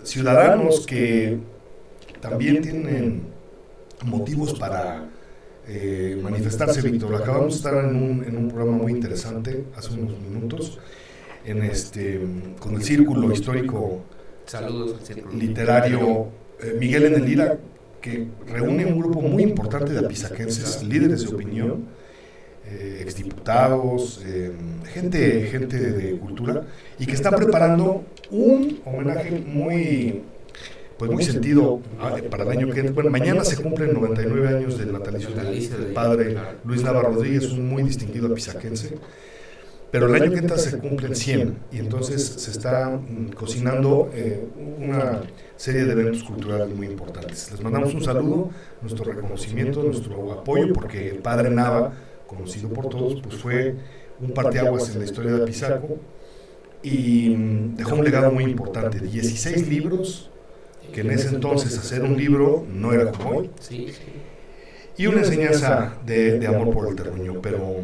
ciudadanos que también tienen motivos para manifestarse, Víctor. Acabamos de estar en un programa muy interesante hace unos minutos con el Círculo Histórico Literario Miguel en el Lira, que reúne un grupo muy importante de apizaquenses, líderes de opinión, exdiputados, gente de cultura, y que está preparando un homenaje muy sentido para el año que entra. Bueno, mañana se cumplen 99 años del natalicio del padre Luis Nava Rodríguez, un muy distinguido apizaquense, pero el año que entra se cumplen 100, y entonces se está cocinando una serie de eventos culturales muy importantes. Les mandamos un saludo, nuestro reconocimiento, nuestro apoyo, porque el padre Nava, conocido por todos, pues fue un parteaguas en la historia de Apizaco y dejó un legado muy importante, 16 libros, que en ese entonces hacer un libro no era como hoy, y una enseñanza de amor por el terruño. Pero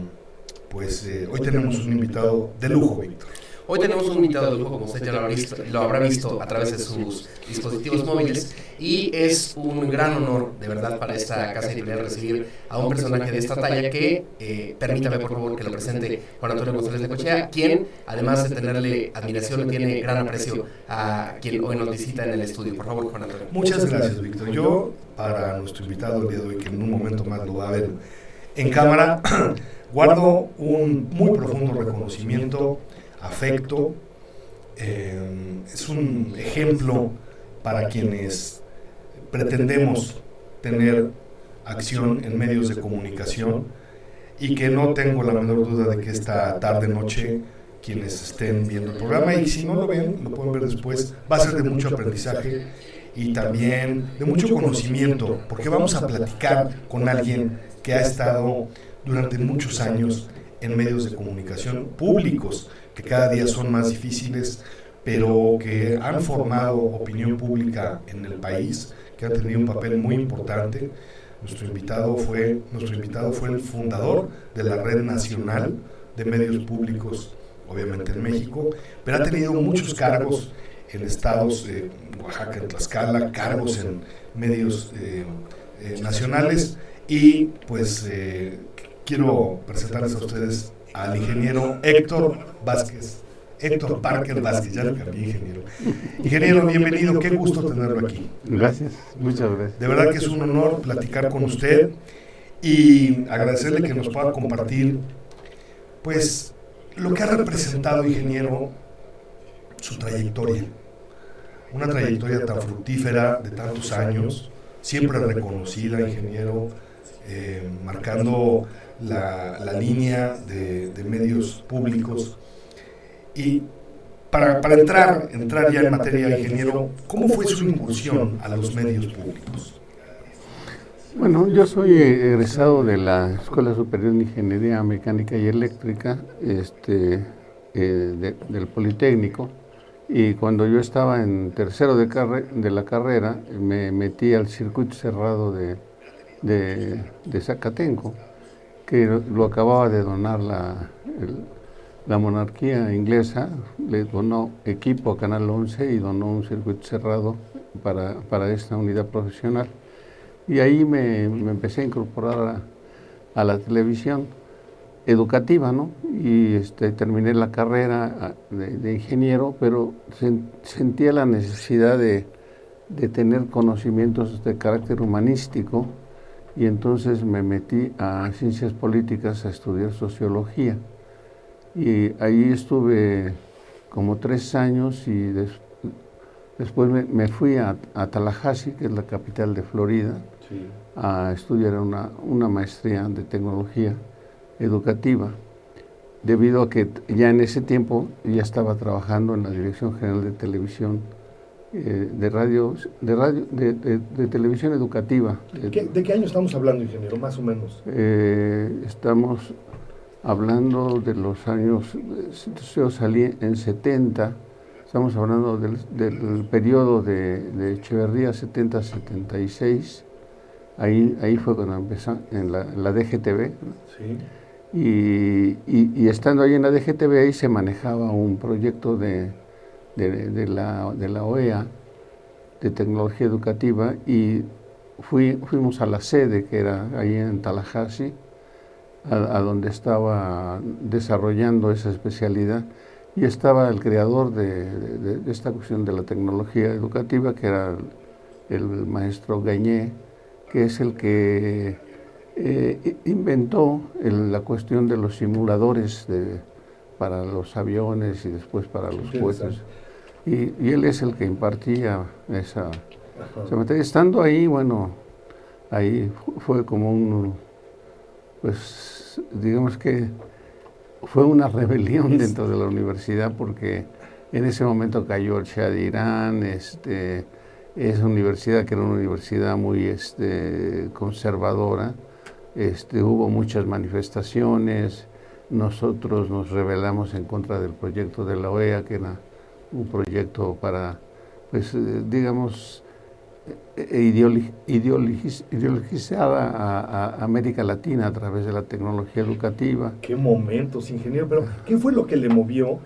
pues hoy tenemos un invitado de lujo, Víctor. Hoy tenemos un invitado de lujo, como usted ya lo habrá visto a través de sus dispositivos móviles, y es un gran honor, de verdad, para esta casa editorial recibir a un personaje de esta talla que, permítame por favor que lo presente Juan Antonio González de Cochea, quien, además de tenerle admiración, le tiene gran aprecio a quien hoy nos visita en el estudio. Por favor, Juan Antonio. Muchas gracias, Víctor. Yo, para nuestro invitado el día de hoy, que en un momento más lo va a ver en cámara, guardo un muy profundo reconocimiento, afecto. Es un ejemplo para quienes pretendemos tener acción en medios de comunicación, y que no tengo la menor duda de que esta tarde-noche quienes estén viendo el programa, y si no lo ven, lo pueden ver después, va a ser de mucho aprendizaje y también de mucho conocimiento, porque vamos a platicar con alguien que ha estado durante muchos años en medios de comunicación públicos, que cada día son más difíciles, pero que han formado opinión pública en el país, que han tenido un papel muy importante. Nuestro invitado fue el fundador de la Red Nacional de Medios Públicos, obviamente en México, pero ha tenido muchos cargos en estados, Oaxaca, en Tlaxcala, cargos en medios nacionales, y pues quiero presentarles a ustedes al ingeniero Héctor Parker Vázquez, ya lo cambié, ingeniero. Ingeniero, bienvenido, qué gusto tenerlo aquí. Gracias, muchas gracias. De verdad que es un honor platicar con usted y agradecerle que nos pueda compartir, pues, lo que ha representado, ingeniero, su trayectoria. Una trayectoria tan fructífera de tantos años, siempre reconocida, ingeniero, marcando la línea de medios públicos. Y para entrar ya en materia, ingeniero, ¿cómo fue su incursión a los medios públicos? Bueno, yo soy egresado de la Escuela Superior de Ingeniería Mecánica y Eléctrica del Politécnico, y cuando yo estaba en tercero de la carrera me metí al circuito cerrado de Zacatenco, que lo acababa de donar la monarquía inglesa. Le donó equipo a Canal 11 y donó un circuito cerrado para esta unidad profesional. Y ahí me empecé a incorporar a la televisión educativa, ¿no? Y terminé la carrera de ingeniero, pero sentía la necesidad de tener conocimientos de carácter humanístico, y entonces me metí a Ciencias Políticas a estudiar Sociología. Y ahí estuve como 3 años, y después me fui a Tallahassee, que es la capital de Florida, sí, a estudiar una maestría de tecnología educativa, debido a que ya en ese tiempo ya estaba trabajando en la Dirección General de Televisión, de televisión educativa. ¿De qué año estamos hablando, ingeniero, más o menos? Estamos hablando de los años, yo salí en 70, estamos hablando del periodo de Echeverría, 70-76, ahí fue cuando empezó en la DGTV, ¿no? Sí. Y estando ahí en la DGTV, ahí se manejaba un proyecto de la OEA, de tecnología educativa y fuimos a la sede que era ahí en Tallahassee, a donde estaba desarrollando esa especialidad, y estaba el creador de esta cuestión de la tecnología educativa, que era el maestro Gagné, que es el que inventó la cuestión de los simuladores para los aviones y después para los cohetes. Y él es el que impartía esa materia. Estando ahí, bueno, ahí fue como pues digamos que fue una rebelión dentro de la universidad, porque en ese momento cayó el Shah de Irán, esa universidad que era una universidad muy conservadora, hubo muchas manifestaciones, nosotros nos rebelamos en contra del proyecto de la OEA, que era un proyecto para, pues, digamos, ideologizar a América Latina a través de la tecnología educativa. Qué momentos, ingeniero, pero ¿qué fue lo que le movió?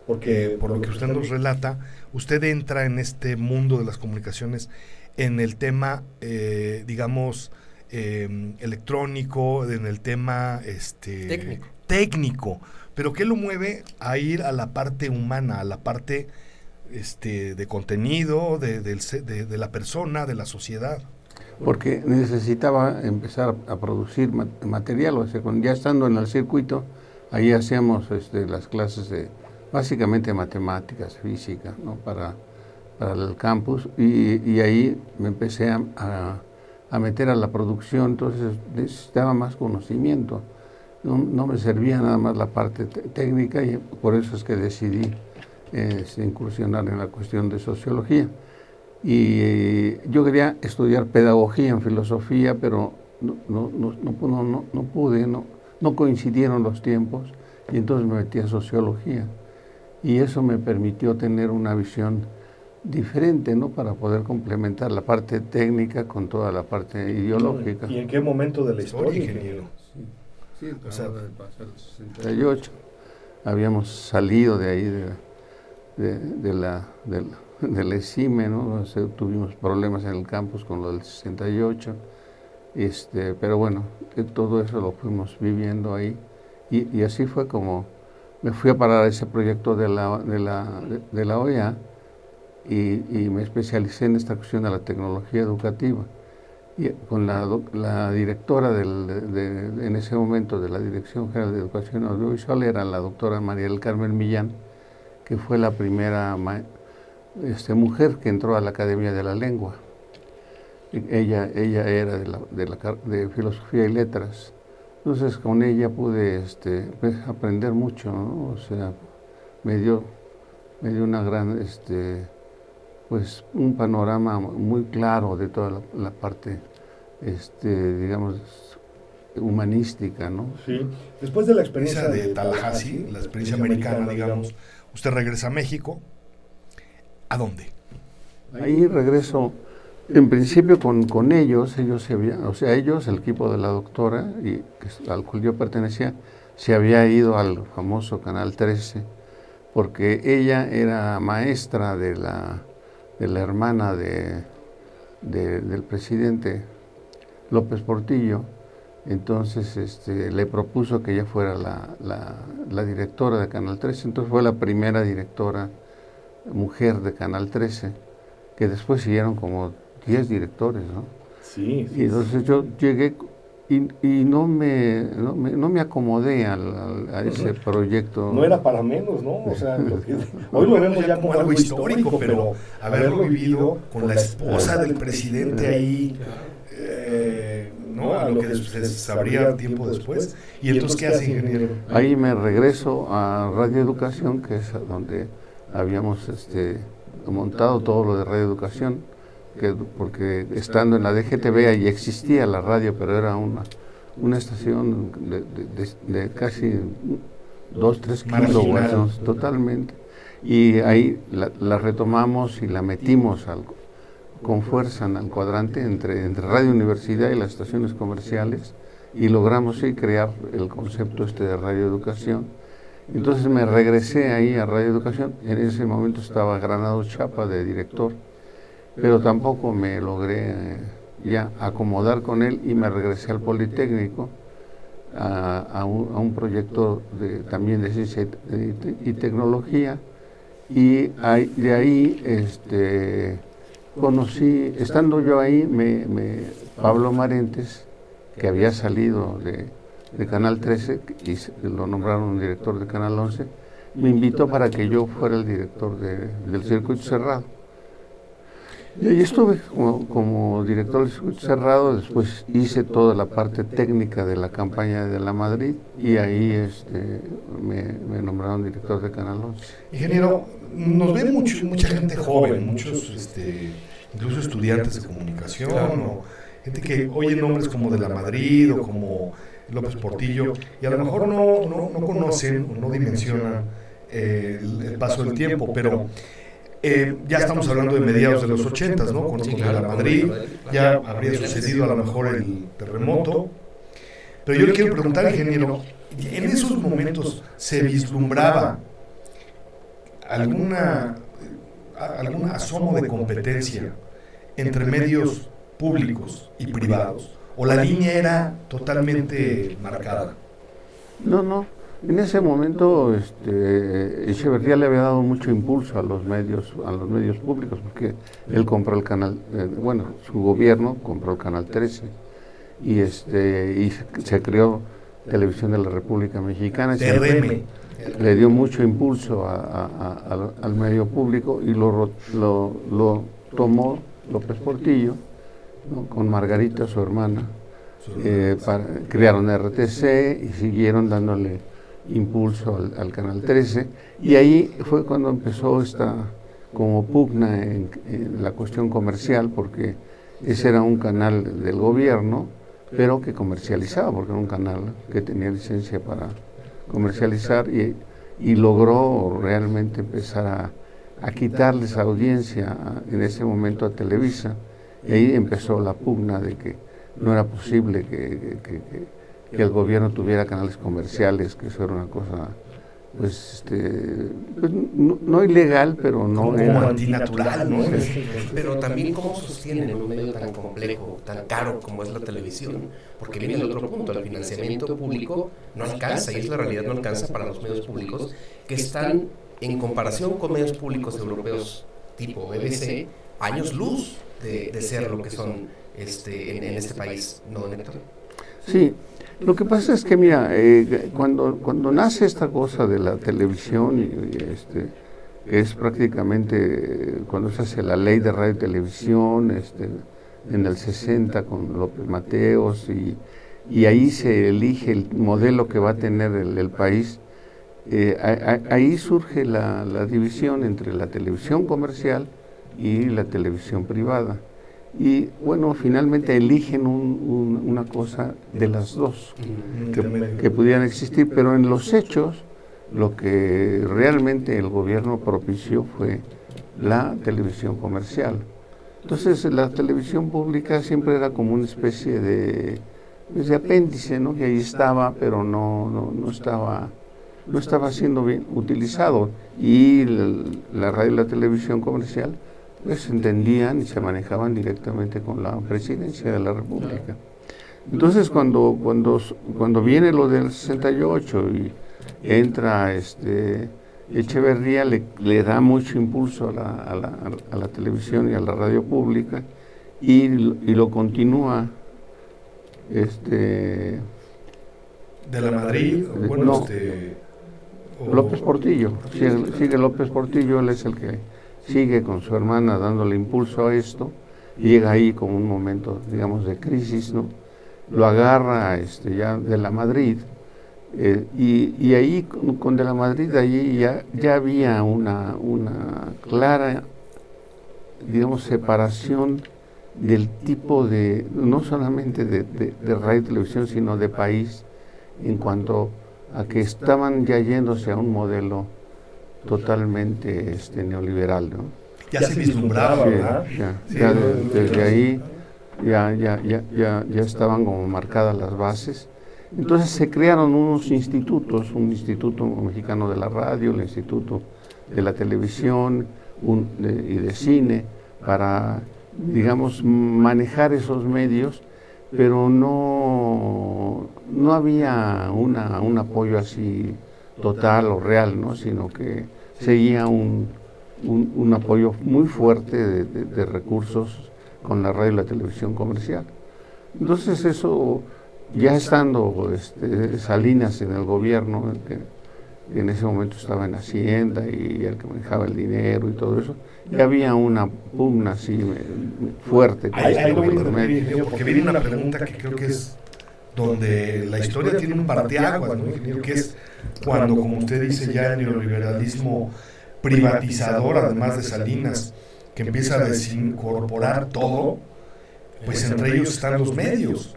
Porque por lo que usted nos relata, usted entra en este mundo de las comunicaciones en el tema, digamos, electrónico, en el tema técnico, pero ¿qué lo mueve a ir a la parte humana, a la parte de contenido, de la persona, de la sociedad? Porque necesitaba empezar a producir material, o sea, ya estando en el circuito, ahí hacíamos las clases de básicamente matemáticas, física, ¿no? para el campus, y ahí me empecé a meter a la producción, entonces necesitaba más conocimiento, no me servía nada más la parte técnica, y por eso es que decidí incursionar en la cuestión de sociología. Y yo quería estudiar pedagogía en filosofía, pero no pude, no coincidieron los tiempos, y entonces me metí a sociología. Y eso me permitió tener una visión diferente, ¿no? Para poder complementar la parte técnica con toda la parte ideológica. ¿Y en qué momento de la historia, ingeniero? Sí, o sea, del 68. Habíamos salido de ahí, del ESIME, ¿no? O sea, tuvimos problemas en el campus con lo del 68, pero bueno, todo eso lo fuimos viviendo ahí, y así fue como me fui a parar a ese proyecto de la OEA, y me especialicé en esta cuestión de la tecnología educativa, y con la directora en ese momento de la Dirección General de Educación Audiovisual era la doctora María del Carmen Millán, que fue la primera mujer que entró a la Academia de la Lengua. Ella era de Filosofía y Letras. Entonces con ella pude pues, aprender mucho, ¿no? O sea, me dio una gran, pues un panorama muy claro de toda la parte, digamos, humanística, ¿no? Sí. Después de la experiencia de Tallahassee, la experiencia americana, digamos, usted regresa a México. ¿A dónde? Ahí regreso, en principio con ellos el equipo de la doctora, al cual yo pertenecía, se había ido al famoso Canal 13, porque ella era maestra de la hermana del presidente López Portillo. Entonces le propuso que ella fuera la directora de Canal 13, entonces fue la primera directora mujer de Canal 13, que después siguieron como 10 directores, ¿no? Sí. Y entonces yo llegué y no me acomodé a ese proyecto. No era para menos, ¿no? O sea, hoy lo vemos ya como algo histórico, pero haberlo vivido con la esposa del presidente ahí, ¿no? A lo que se sabría tiempo después. ¿Y entonces qué hace, ingeniero? Ahí me regreso a Radio Educación, que es donde habíamos montado todo lo de Radio Educación, porque estando en la DGTV ahí existía la radio, pero era una estación de casi 2-3 kilowatts, totalmente. Y ahí la retomamos y la metimos con fuerza al cuadrante entre Radio Universidad y las estaciones comerciales, y logramos crear el concepto de Radio Educación. Entonces me regresé ahí a Radio Educación. En ese momento estaba Granados Chapa de director, pero tampoco me logré ya acomodar con él y me regresé al Politécnico a un proyecto también de ciencia y tecnología, y de ahí conocí, estando yo ahí, Pablo Marentes, que había salido de Canal 13 y lo nombraron director de Canal 11, me invitó para que yo fuera el director del circuito cerrado. Y ahí estuve como director del circuito cerrado. Después hice toda la parte técnica de la campaña de la Madrid, y ahí me nombraron director de Canal 11. Ingeniero, nos ve mucha gente joven, muchos incluso estudiantes de comunicación, o gente que oye nombres como de la Madrid o como López Portillo, y a lo mejor no conocen o no dimensionan el paso del tiempo, pero ya estamos hablando de mediados de los 80, ¿no? Con la Madrid, ya habría sucedido a lo mejor el terremoto. Pero yo le quiero preguntar, ingeniero, ¿en esos momentos se vislumbraba algún asomo de competencia entre medios públicos y privados? ¿O la línea era totalmente marcada? No. En ese momento Echeverría le había dado mucho impulso a los medios públicos, porque él compró el canal, su gobierno compró el Canal 13, y se creó Televisión de la República Mexicana. Le dio mucho impulso al medio público, y lo tomó López Portillo, ¿no? Con Margarita, su hermana. Crearon RTC y siguieron dándole impulso al Canal 13, y ahí fue cuando empezó esta como pugna en la cuestión comercial, porque ese era un canal del gobierno, pero que comercializaba, porque era un canal que tenía licencia para comercializar, y logró realmente empezar a quitarles audiencia en ese momento a Televisa, y ahí empezó la pugna de que no era posible que el gobierno tuviera canales comerciales, que eso era una cosa, pues no ilegal, pero no como antinatural, ¿no? Pero también cómo sostienen en un medio tan complejo, tan caro como es la televisión, porque viene el otro punto, el financiamiento público no alcanza, y es la realidad, no alcanza para los medios públicos, que están, en comparación con medios públicos europeos tipo BBC, años luz de ser lo que son en este país, ¿no, Héctor? Sí. Lo que pasa es que, mira, cuando nace esta cosa de la televisión, es prácticamente cuando se hace la ley de radio y televisión, en el 60 con López Mateos, y ahí se elige el modelo que va a tener el país. Ahí surge la división entre la televisión comercial y la televisión privada. Y bueno, finalmente eligen una cosa de las dos que pudieran existir, pero en los hechos lo que realmente el gobierno propició fue la televisión comercial. Entonces la televisión pública siempre era como una especie de apéndice, ¿no? Que ahí estaba, pero no estaba siendo bien utilizado, y la radio y la televisión comercial pues entendían y se manejaban directamente con la presidencia de la República. Entonces cuando viene lo del 68 y entra Echeverría, le da mucho impulso a la televisión y a la radio pública, y lo continúa de la Madrid, López Portillo, sigue López Portillo, él es el que sigue con su hermana dándole impulso a esto, y llega ahí como un momento, digamos, de crisis, ¿no? Lo agarra ya de la Madrid, y ahí con de la Madrid, allí ya había una clara, digamos, separación del tipo de, no solamente de radio y televisión, sino de país, en cuanto a que estaban ya yéndose a un modelo totalmente neoliberal, ¿no? Ya se vislumbraba, ¿verdad? Desde ahí ya estaban como marcadas las bases. Entonces se crearon unos institutos, un Instituto Mexicano de la Radio, el Instituto de la Televisión y de Cine, digamos, manejar esos medios, pero no había un apoyo así total o real, ¿no? Sino que seguía un apoyo muy fuerte de recursos con la radio y la televisión comercial. Entonces eso, ya estando Salinas en el gobierno, que en ese momento estaba en Hacienda y el que manejaba el dinero y todo eso, ya había una pugna así fuerte. Ahí lo voy a interrumpir, porque viene una pregunta que creo que es donde la historia tiene un parteaguas, ¿no, ingeniero? Que es cuando, como usted dice, ya el neoliberalismo privatizador, además de Salinas, que empieza a desincorporar todo, pues entre ellos están los medios.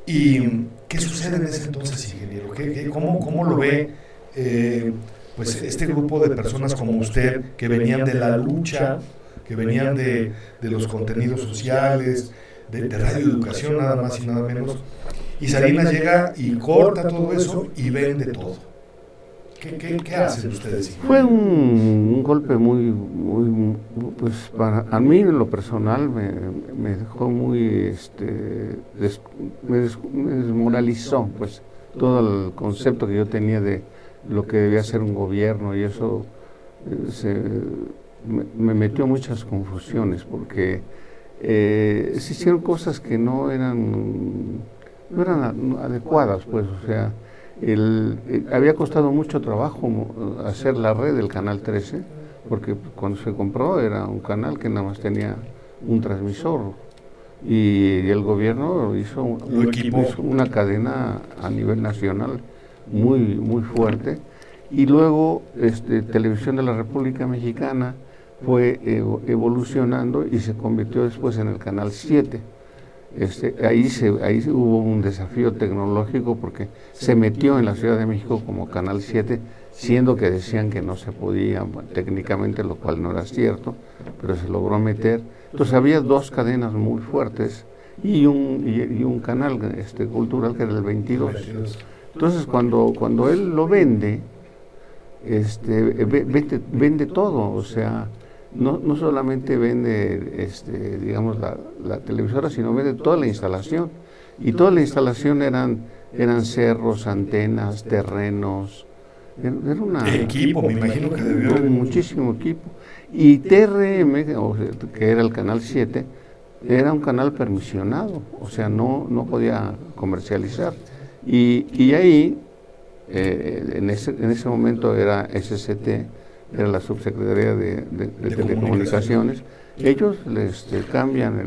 ¿Y qué sucede en ese entonces, ingeniero? ¿Cómo lo ve pues este grupo de personas como usted, que venían de la lucha, que venían de los contenidos sociales, de radioeducación, nada más y nada menos, y Salinas llega y corta todo eso y vende todo? ¿Qué hacen ustedes? Fue un golpe muy, pues a mí en lo personal me dejó muy, me desmoralizó, pues, todo el concepto que yo tenía de lo que debía ser un gobierno, y eso me metió muchas confusiones, porque se hicieron cosas que no eran adecuadas, pues, o sea, había costado mucho trabajo hacer la red del Canal 13, porque cuando se compró era un canal que nada más tenía un transmisor, y el gobierno hizo una cadena a nivel nacional muy, muy fuerte, y luego Televisión de la República Mexicana fue evolucionando y se convirtió después en el Canal 7. Ahí hubo un desafío tecnológico, porque se metió en la Ciudad de México como Canal 7, siendo que decían que no se podía técnicamente, lo cual no era cierto, pero se logró meter. Entonces había dos cadenas muy fuertes y un canal cultural que era el 22. Entonces cuando él lo vende, vende todo, o sea, no solamente vende digamos la televisora, sino vende toda la instalación, y toda la instalación eran cerros, antenas, terrenos, era una equipo, me imagino que debió haber muchísimo equipo. Y TRM, que era el Canal 7, era un canal permisionado, o sea, no podía comercializar, y ahí en ese momento era SCT, era la Subsecretaría de Telecomunicaciones. Ellos cambian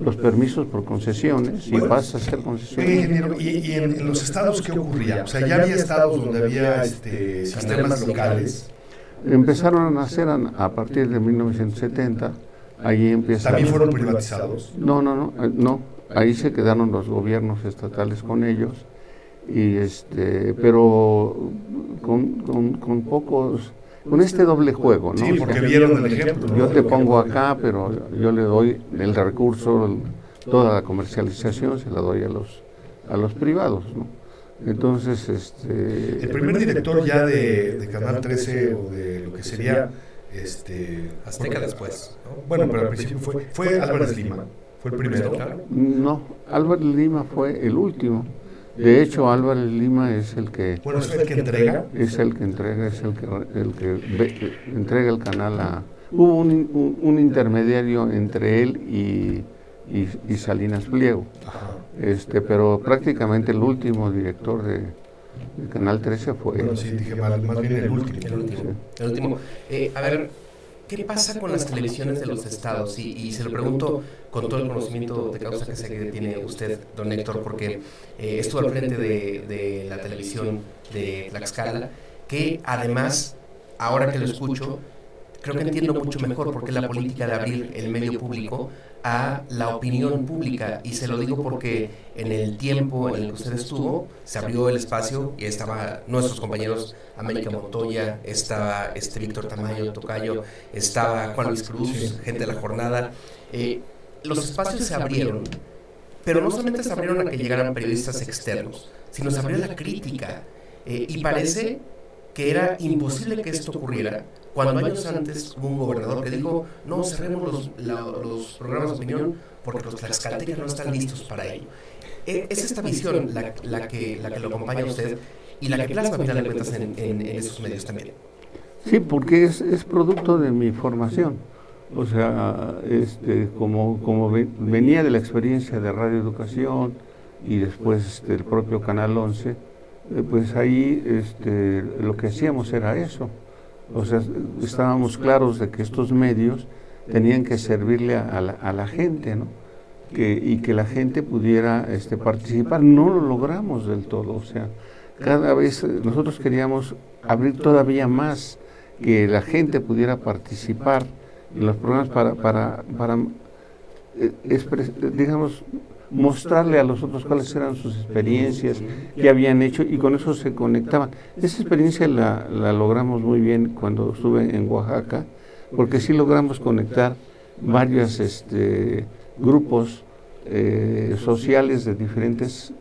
los permisos por concesiones, y pasa a ser concesiones. Ingeniero, ¿y en los estados qué ocurría? O sea, ya había estados donde había sistemas locales. Empezaron a nacer a partir de 1970. Ahí empieza. ¿También fueron privatizados? No. Ahí se quedaron los gobiernos estatales con ellos, y pero con pocos, con este doble juego, ¿no? Sí, porque vieron el ejemplo. Yo te pongo acá, pero yo le doy el recurso, toda la comercialización se la doy a los privados, ¿no? Entonces, el primer director ya de Canal 13, o de lo que sería Azteca después, ¿no? Bueno, pero al principio fue Álvarez Lima, fue el primero. No, Álvarez Lima fue el último. De hecho, Álvarez Lima es el que... Bueno, ¿es el que entrega? Es el que entrega, entrega el canal Hubo un intermediario entre él y Salinas Pliego. Ajá. Pero prácticamente el último director de Canal 13 fue... Bueno, sí, dije más bien el último. El último. A ver, ¿qué pasa con las televisiones de los estados? Y se lo pregunto con todo el conocimiento de causa que sé que tiene usted, don Héctor, porque estuvo al frente de la televisión de Tlaxcala, que además, ahora que lo escucho, creo que entiendo mucho mejor por qué la política de abrir el medio público a la opinión pública, y se lo digo porque en el tiempo en el que usted estuvo se abrió el espacio y estaban nuestros compañeros América Montoya, estaba Víctor Tamayo, Tocayo, estaba Juan Luis Cruz, gente de La Jornada. Los espacios se abrieron, pero no solamente se abrieron a que llegaran periodistas externos, sino se abrió la crítica, y parece que era imposible que esto ocurriera cuando años antes hubo un gobernador que dijo, no, cerremos los programas de opinión porque los tlaxcaltecas no están listos para ello. Es esta visión la que lo acompaña a usted y la que plasma, al final de cuentas, en esos medios también. Sí, porque es producto de mi formación. O sea, como venía de la experiencia de Radio Educación y después del propio Canal 11, pues ahí lo que hacíamos era eso. O sea, estábamos claros de que estos medios tenían que servirle a la gente, ¿no? Y que la gente pudiera participar. No lo logramos del todo, o sea, cada vez nosotros queríamos abrir todavía más, que la gente pudiera participar en los programas para digamos, mostrarle a los otros cuáles eran sus experiencias, qué habían hecho, y con eso se conectaban. Esa experiencia la logramos muy bien cuando estuve en Oaxaca, porque sí logramos conectar varios grupos sociales de diferentes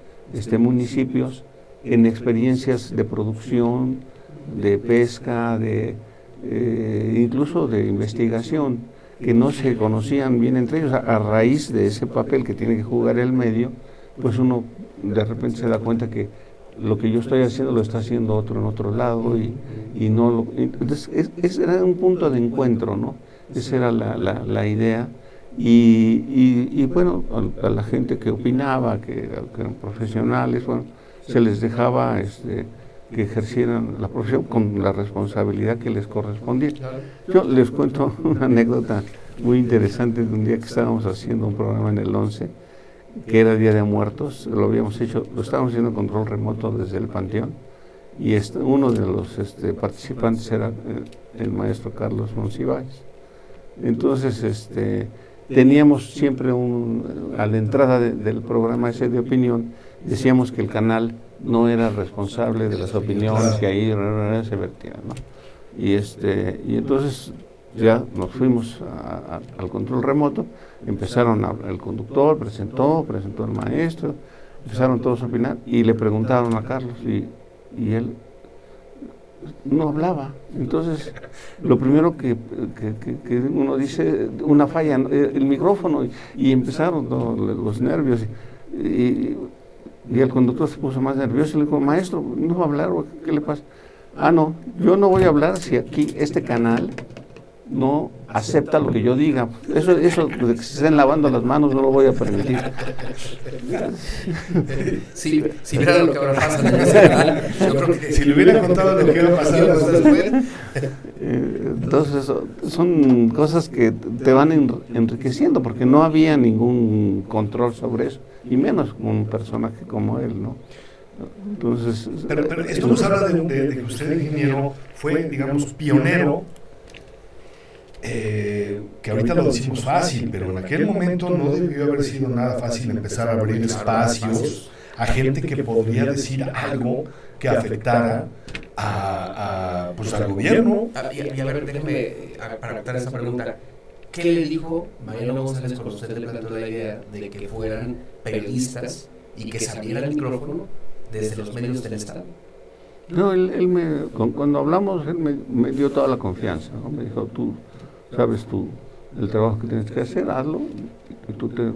municipios en experiencias de producción, de pesca, incluso de investigación, que no se conocían bien entre ellos. A raíz de ese papel que tiene que jugar el medio, pues uno de repente se da cuenta que lo que yo estoy haciendo lo está haciendo otro en otro lado, y no entonces ese era un punto de encuentro, ¿no? Esa era la idea. Y bueno, a la gente que opinaba, que eran profesionales, bueno, se les dejaba que ejercieran la profesión con la responsabilidad que les correspondía. Yo les cuento una anécdota muy interesante de un día que estábamos haciendo un programa en el 11, que era Día de Muertos. Lo estábamos haciendo control remoto desde el Panteón, y uno de los participantes era el maestro Carlos Monsiváis. Entonces, teníamos siempre a la entrada del programa ese de opinión, decíamos que el canal no era responsable de las opiniones que ahí se vertían, ¿no? Y entonces ya nos fuimos al control remoto, empezaron el conductor, presentó el maestro, empezaron todos a opinar, y le preguntaron a Carlos, y él no hablaba. Entonces, lo primero que uno dice, una falla, el micrófono, y empezaron los nervios, y el conductor se puso más nervioso y le dijo, maestro, ¿no va a hablar? ¿Qué le pasa? No, yo no voy a hablar si aquí este canal no acepta lo que yo diga. Eso de que se estén lavando las manos no lo voy a permitir. Si viera lo que ahora pasa en ese canal, yo creo que si le hubiera contado lo que iba a pasar después. Entonces, son cosas que te van enriqueciendo, porque no había ningún control sobre eso, y menos con un personaje como él, ¿no? Entonces, pero esto nos habla de que usted, ingeniero, fue, digamos, pionero, que ahorita lo decimos fácil, pero en aquel momento no debió haber sido nada fácil empezar a abrir espacios a gente que podría decir algo que afectara pues al gobierno. Y a ver, déjeme para contar esa pregunta. ¿Qué le dijo Mariano González cuando usted le planteó la idea de que fueran periodistas y que saliera el micrófono desde los medios del Estado? No, cuando hablamos, él me dio toda la confianza, ¿no? Me dijo, tú sabes el trabajo que tienes que hacer, hazlo, y tú te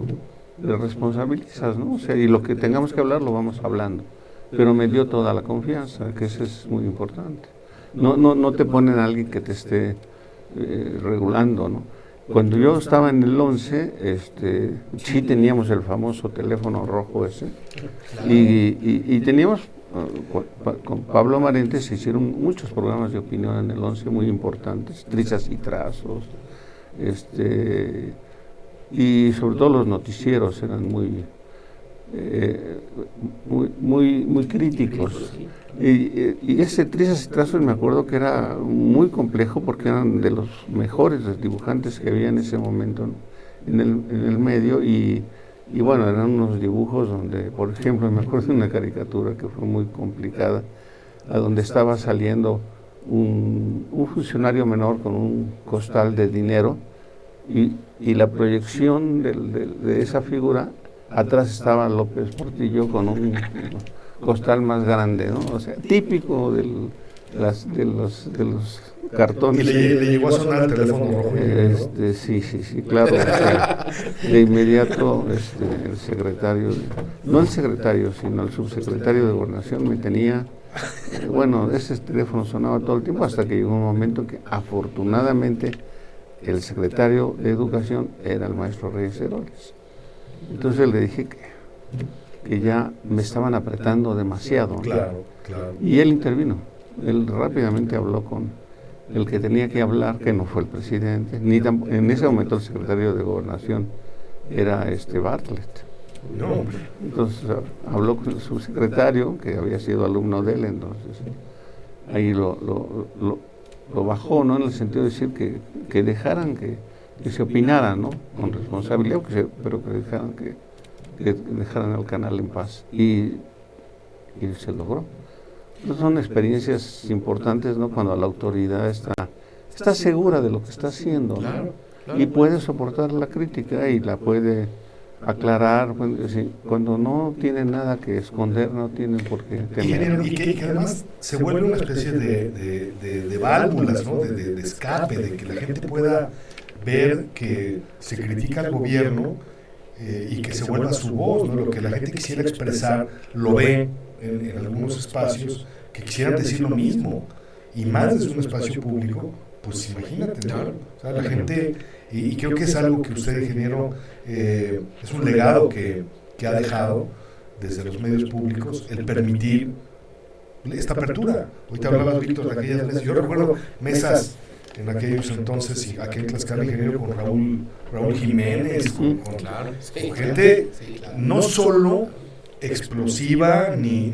responsabilizas, ¿no? O sea, y lo que tengamos que hablar lo vamos hablando. Pero me dio toda la confianza, que eso es muy importante. No te ponen a alguien que te esté regulando, ¿no? Cuando yo estaba en el 11, sí teníamos el famoso teléfono rojo ese, y teníamos, con Pablo Amarente se hicieron muchos programas de opinión en el 11 muy importantes, Trizas y Trazos, y sobre todo los noticieros eran muy críticos. Y ese Trizas y Trazos me acuerdo que era muy complejo, porque eran de los mejores dibujantes que había en ese momento en el medio, y bueno, eran unos dibujos donde, por ejemplo, me acuerdo de una caricatura que fue muy complicada, a donde estaba saliendo un funcionario menor con un costal de dinero, y la proyección de esa figura, atrás estaba López Portillo con un costal más grande, ¿no? O sea, típico de los cartones. Y le llegó a sonar el teléfono rojo. Sí, claro. De inmediato el secretario, no el secretario, sino el subsecretario de Gobernación me tenía, bueno, ese teléfono sonaba todo el tiempo hasta que llegó un momento que afortunadamente el secretario de Educación era el maestro Reyes Heroles. Entonces le dije que ya me estaban apretando demasiado, ¿no? Claro. Y él intervino. Él rápidamente habló con el que tenía que hablar, que no fue el presidente, en ese momento el secretario de Gobernación era Bartlett. No. Entonces habló con el subsecretario, que había sido alumno de él, entonces ahí lo bajó, ¿no? En el sentido de decir que dejaran que se opinara, ¿no? Con responsabilidad, pero que dejaran el canal en paz. Y se logró. Entonces son experiencias importantes, ¿no? Cuando la autoridad está segura de lo que está haciendo, ¿no? Claro. Y puede soportar la crítica y la puede aclarar, cuando no tienen nada que esconder, no tienen por qué temer. Y que además se vuelve una especie de válvulas, ¿no? De escape, de que la gente pueda ver que se critica al gobierno y que se vuelva su voz, ¿no? Lo que la gente quisiera expresar lo ve en algunos espacios que quisieran decir lo mismo, y más desde un espacio público, pues imagínate, ¿no? O sea, la gente, y creo que es algo que usted, ingeniero, es un legado que ha dejado desde los medios públicos, el permitir esta apertura. Ahorita hablabas, Víctor, de aquellas mesas. Yo recuerdo mesas en aquellos entonces, y aquí en Tlaxcala, ingeniero, con Raúl Jiménez, con gente no solo explosiva ni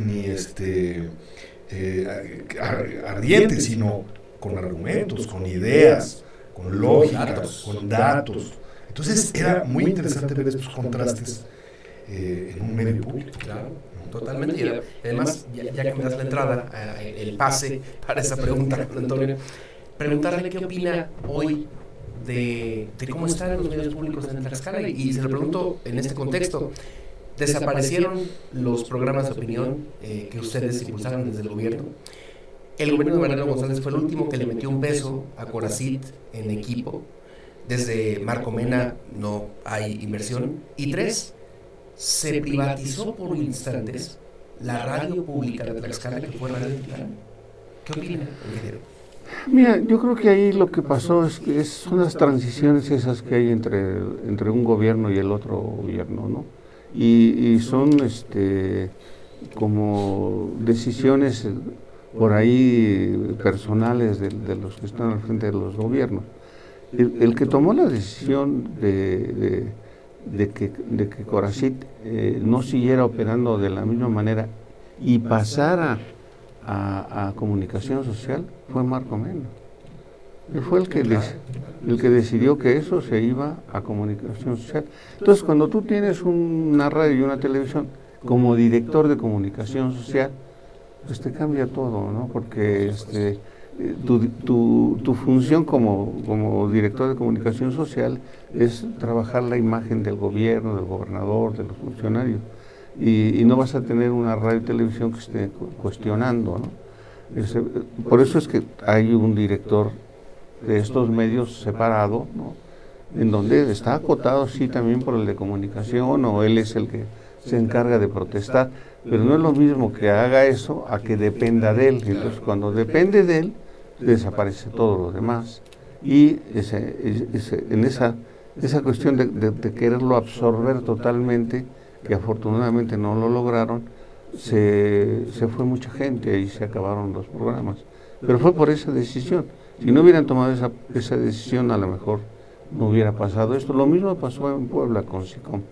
ardiente, sino con argumentos, con ideas, con lógica, con datos. Entonces era muy interesante ver estos contrastes en un medio público. Claro, totalmente. Y además, ya que me das la entrada, el pase para esa pregunta, Antonio, preguntarle qué opina hoy de cómo están los medios públicos en Tlaxcala, y se lo pregunto en este contexto. Desaparecieron los programas de opinión que ustedes impulsaron desde el gobierno. El gobierno de Mariano González fue el último que le metió un peso a Corazit en equipo. Desde Marco Mena no hay inversión. Y 3, se privatizó por instantes la radio pública de Tlaxcala, que fue Radio Titlán. ¿Qué opina, ingeniero? Mira, yo creo que ahí lo que pasó son las transiciones esas que hay entre un gobierno y el otro gobierno, ¿no? Y son como decisiones por ahí personales de los que están al frente de los gobiernos. El que tomó la decisión de que Corazit no siguiera operando de la misma manera y pasara a comunicación social fue Marco Mena. Él fue el que decidió que eso se iba a comunicación social. Entonces, cuando tú tienes una radio y una televisión como director de comunicación social, pues te cambia todo, ¿no? Porque tu función como director de comunicación social es trabajar la imagen del gobierno, del gobernador, de los funcionarios. Y no vas a tener una radio y televisión que esté cuestionando, ¿no? Por eso es que hay un director de estos medios separado, ¿no? En donde está acotado, sí, también por el de comunicación, o él es el que se encarga de protestar, pero no es lo mismo que haga eso a que dependa de él. Entonces, cuando depende de él, desaparece todo lo demás. Y en esa cuestión de quererlo absorber totalmente, que afortunadamente no lo lograron, se fue mucha gente y se acabaron los programas. Pero fue por esa decisión. Si no hubieran tomado esa decisión, a lo mejor no hubiera pasado esto. Lo mismo pasó en Puebla con SICOM.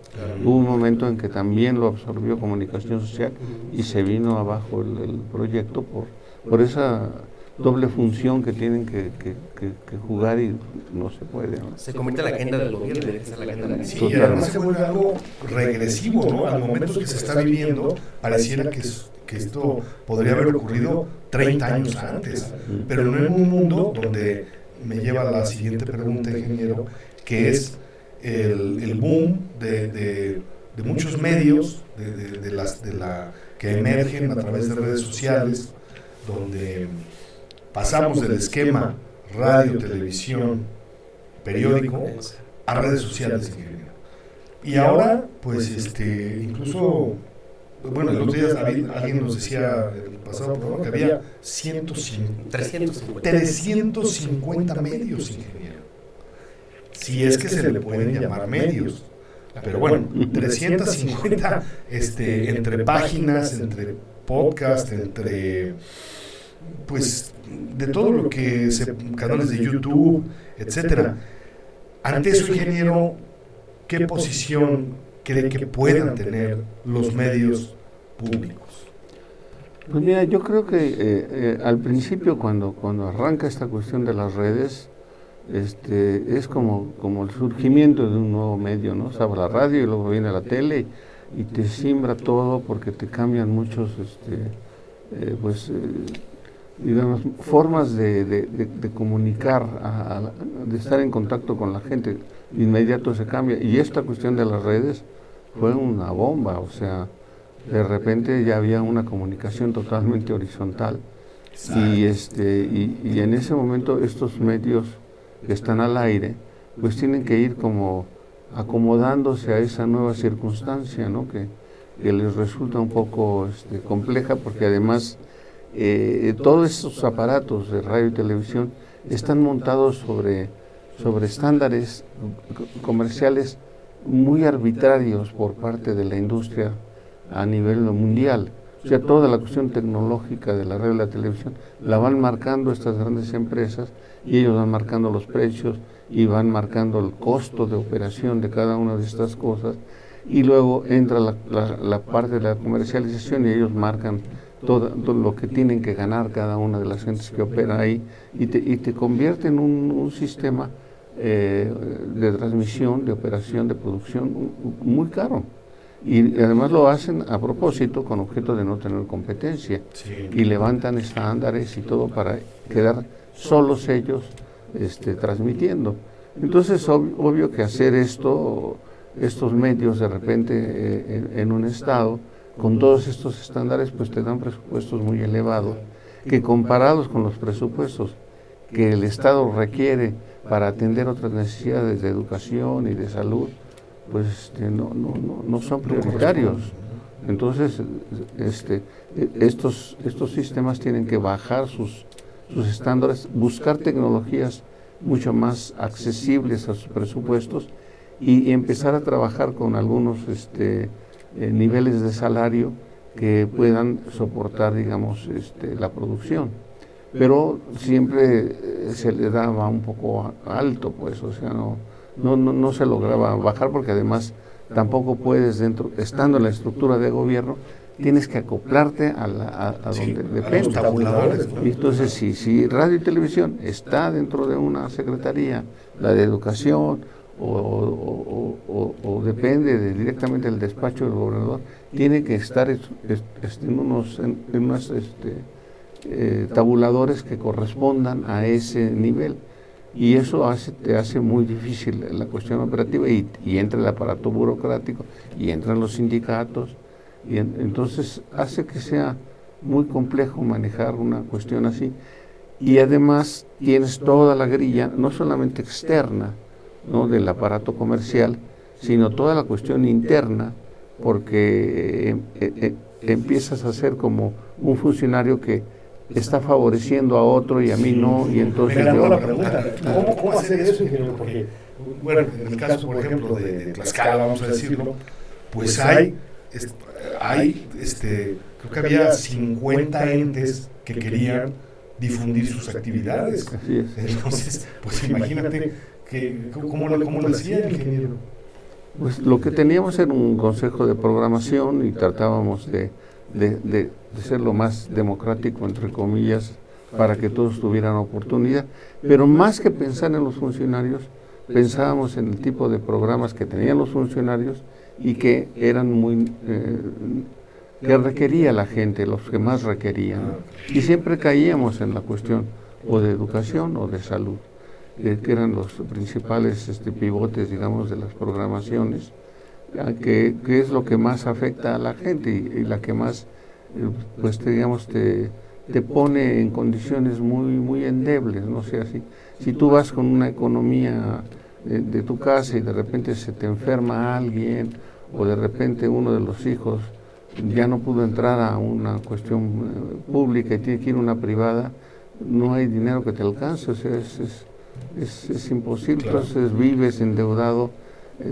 Hubo un momento en que también lo absorbió Comunicación Social y se vino abajo el proyecto por esa doble función que tienen que jugar, y no se puede, ¿no? Se convierte en la agenda del gobierno, esa es la agenda del sí, y además se vuelve algo regresivo, ¿no? Al momento que se está viviendo, pareciera que esto podría haber ocurrido 30 años antes, pero no en un mundo donde me lleva a la siguiente pregunta, ingeniero, que es el boom de muchos medios que emergen a través de redes sociales, donde pasamos del esquema radio, televisión, periódico a redes sociales, ingeniero. Y ahora, pues, incluso, bueno, el otro día alguien nos decía el pasado programa que había 350 medios, ingeniero. Si es que se le pueden llamar medios. Pero bueno, 350 entre páginas, entre podcast, entre, pues, de todo lo que canales de YouTube, etcétera. Ante eso, ingeniero, ¿qué posición cree que puedan tener los medios públicos? Pues mira, yo creo que al principio cuando arranca esta cuestión de las redes, es como el surgimiento de un nuevo medio, ¿no? Estaba la radio y luego viene la tele y te simbra todo porque te cambian muchos, digamos, formas de comunicar, de estar en contacto con la gente. De inmediato se cambia. Y esta cuestión de las redes fue una bomba, o sea, de repente ya había una comunicación totalmente horizontal. Y en ese momento estos medios que están al aire, pues tienen que ir como acomodándose a esa nueva circunstancia, ¿no? Que les resulta un poco compleja, porque además todos estos aparatos de radio y televisión están montados sobre estándares comerciales muy arbitrarios por parte de la industria a nivel mundial. O sea, toda la cuestión tecnológica de la radio y la televisión la van marcando estas grandes empresas, y ellos van marcando los precios y van marcando el costo de operación de cada una de estas cosas, y luego entra la parte de la comercialización y ellos marcan todo lo que tienen que ganar cada una de las gentes que operan ahí, y te convierte en un sistema de transmisión, de operación, de producción muy caro. Y además lo hacen a propósito con objeto de no tener competencia, y levantan estándares y todo para quedar solos ellos transmitiendo. Entonces obvio que hacer estos medios de repente en un estado con todos estos estándares, pues te dan presupuestos muy elevados, que comparados con los presupuestos que el Estado requiere para atender otras necesidades de educación y de salud, pues no son prioritarios. Entonces estos sistemas tienen que bajar sus estándares, buscar tecnologías mucho más accesibles a sus presupuestos, y empezar a trabajar con algunos niveles de salario que puedan soportar, digamos, la producción. Pero siempre se le daba un poco alto, pues, o sea, no se lograba bajar, porque además tampoco puedes, estando en la estructura de gobierno, tienes que acoplarte a donde depende. Entonces, si radio y televisión está dentro de una secretaría, la de educación, o depende directamente del despacho del gobernador, tiene que estar en unos tabuladores que correspondan a ese nivel. Y eso te hace muy difícil la cuestión operativa, y entra el aparato burocrático, y entran los sindicatos, y entonces hace que sea muy complejo manejar una cuestión así. Y además tienes toda la grilla, no solamente externa, ¿no?, del aparato comercial, sino toda la cuestión interna, porque empiezas a ser como un funcionario que está favoreciendo a otro y a mí no, y entonces me ganó la pregunta, ¿cómo hacer eso, ingeniero? Porque, bueno, en el caso, por ejemplo, de Tlaxcala, vamos a decirlo, pues hay creo que había 50 entes que querían difundir sus actividades. Así es. Entonces, pues imagínate cómo lo hacían, ingeniero. Pues lo que teníamos era un consejo de programación, y tratábamos de ser lo más democrático, entre comillas, para que todos tuvieran oportunidad. Pero más que pensar en los funcionarios, pensábamos en el tipo de programas que tenían los funcionarios y que eran que requería la gente, los que más requerían. Y siempre caíamos en la cuestión o de educación o de salud, que eran los principales pivotes, digamos, de las programaciones, que es lo que más afecta a la gente, y la que más, pues digamos, te te pone en condiciones muy endebles, ¿no? O sea, si tú vas con una economía de tu casa y de repente se te enferma alguien, o de repente uno de los hijos ya no pudo entrar a una cuestión pública y tiene que ir a una privada, no hay dinero que te alcance, o sea, es imposible. Claro. Entonces vives endeudado,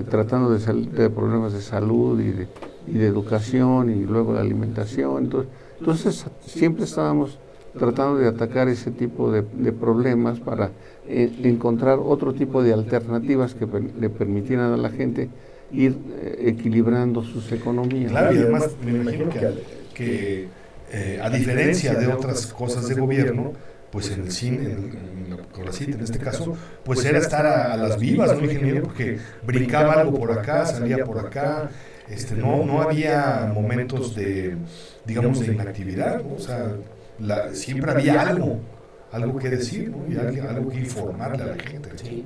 tratando de salir de problemas de salud y de educación, y luego de alimentación. Entonces siempre estábamos tratando de atacar ese tipo de problemas para encontrar otro tipo de alternativas que le permitieran a la gente ir equilibrando sus economías. Claro, y además me imagino que a diferencia de otras cosas de gobierno, pues en el cine, en la Corazit en este caso, pues era estar a las vivas, ¿no, ingeniero? Porque brincaba algo por acá, salía por acá, no había momentos de, digamos, de inactividad, ¿no? O sea, siempre había algo que decir, ¿no? Y algo que informarle a la gente. Sí.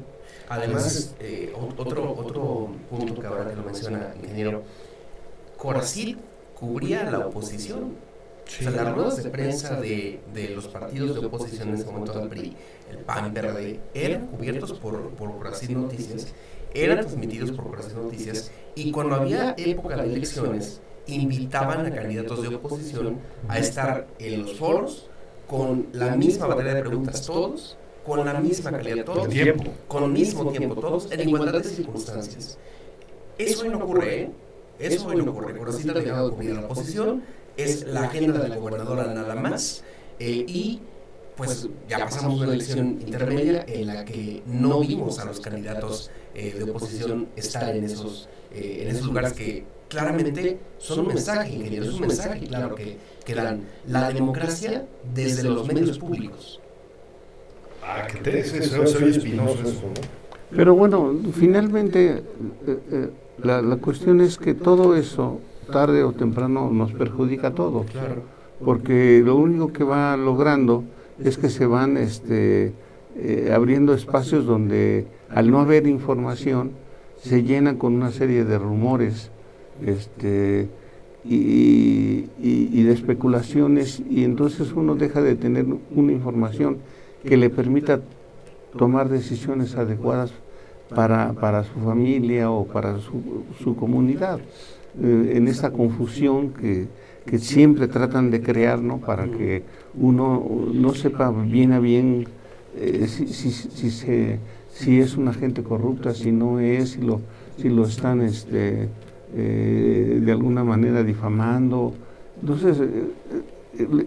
Además, otro punto que ahora que lo menciona, ingeniero, Corazit cubría la oposición. Sí. O sea, las ruedas de prensa de los partidos de oposición en ese momento del PRI, el PAN, PRD, eran cubiertos por Corazit Noticias, eran transmitidos por Corazit Noticias, y cuando había época de elecciones, invitaban a candidatos de oposición a estar en los foros con la misma batería de preguntas todos, con la misma calidad todos, con el mismo tiempo todos, en igualdad de circunstancias. Eso hoy no ocurre, ¿eh? Eso hoy no ocurre. Corazit ha dejado de cubrir a la oposición, es la agenda de la gobernadora nada más, y pues ya pasamos una elección intermedia en la que no vimos a los candidatos de oposición estar en esos lugares que claramente son un mensaje, ingeniero, es un mensaje claro que dan la democracia desde los medios públicos. Soy espinoso eso, ¿no? Pero bueno, finalmente la cuestión es que todo eso tarde o temprano nos perjudica a todos. Claro. Porque lo único que va logrando es que se van abriendo espacios donde, al no haber información, se llenan con una serie de rumores y de especulaciones, y entonces uno deja de tener una información que le permita tomar decisiones adecuadas para su familia o para su comunidad. En esa confusión que siempre tratan de crear, ¿no? Para que uno no sepa bien a bien si es una gente corrupta, si no es, si lo están de alguna manera difamando. Entonces,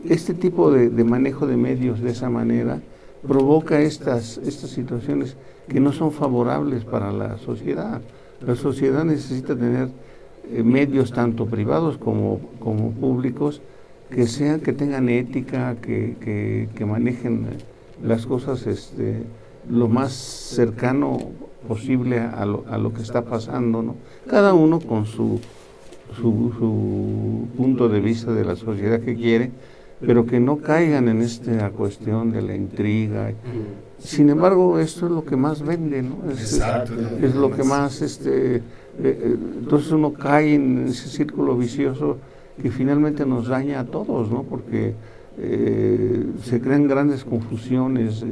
este tipo de manejo de medios de esa manera provoca estas situaciones que no son favorables para la sociedad. La sociedad necesita tener medios tanto privados como públicos que tengan ética, que manejen las cosas lo más cercano posible a lo que está pasando, ¿no? Cada uno con su punto de vista de la sociedad que quiere, pero que no caigan en esta cuestión de la intriga. Sin embargo, esto es lo que más vende, ¿no? Es lo que más, entonces uno cae en ese círculo vicioso que finalmente nos daña a todos, ¿no? Porque se crean grandes confusiones,